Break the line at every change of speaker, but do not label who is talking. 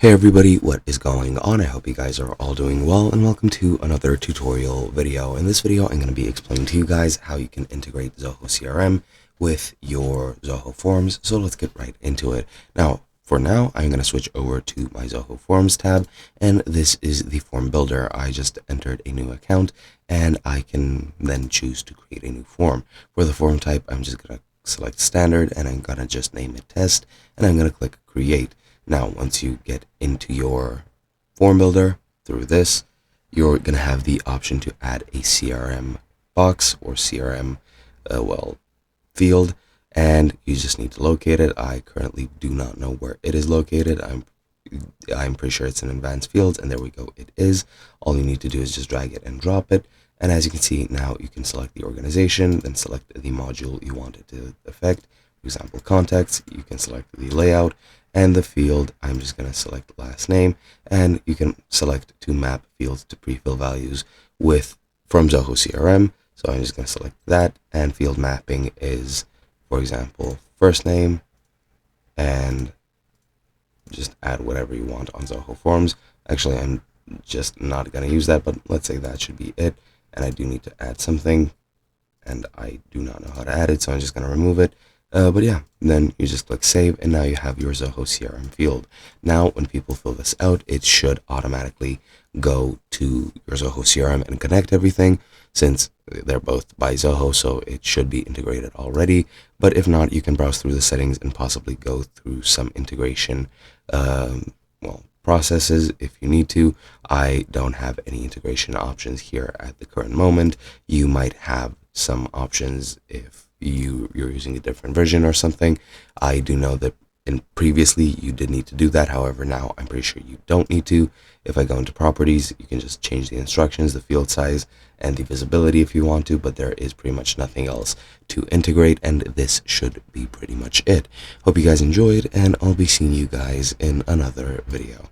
Hey everybody, what is going on? I hope you guys are all doing well, and welcome to another tutorial video. In this video, I'm going to be explaining to you guys how you can integrate Zoho CRM with your Zoho Forms. So let's get right into it. Now, for now, I'm going to switch over to my Zoho Forms tab, and this is the form builder. I just entered a new account, and I can then choose to create a new form. For the form type, I'm just going to select standard, and I'm going to just name it test, and I'm going to click create. Now, once you get into your form builder through this, you're going to have the option to add a CRM box or CRM, field, and you just need to locate it. I currently do not know where it is located. I'm pretty sure it's in advanced fields, and there we go. It is. All you need to do is just drag it and drop it. And as you can see, now you can select the organization, then select the module you want it to affect. For example, contacts. You can select the layout. And the field, I'm just going to select last name, and you can select to map fields to pre-fill values from Zoho CRM. So I'm just going to select that, and field mapping is, for example, first name, and just add whatever you want on Zoho Forms. Actually, I'm just not going to use that, but let's say that should be it. And I do need to add something, and I do not know how to add it, so I'm just going to remove it. But yeah, then you just click save, and now you have your Zoho CRM field. Now, when people fill this out, it should automatically go to your Zoho CRM and connect everything, since they're both by Zoho, so it should be integrated already. But if not, you can browse through the settings and possibly go through some integration processes if you need to. I don't have any integration options here at the current moment. You might have some options if you're using a different version or something. I do know that previously you did need to do that. However, now I'm pretty sure you don't need to. If I go into properties, you can just change the instructions, the field size, and the visibility if you want to, but there is pretty much nothing else to integrate, and this should be pretty much it. Hope you guys enjoyed, and I'll be seeing you guys in another video.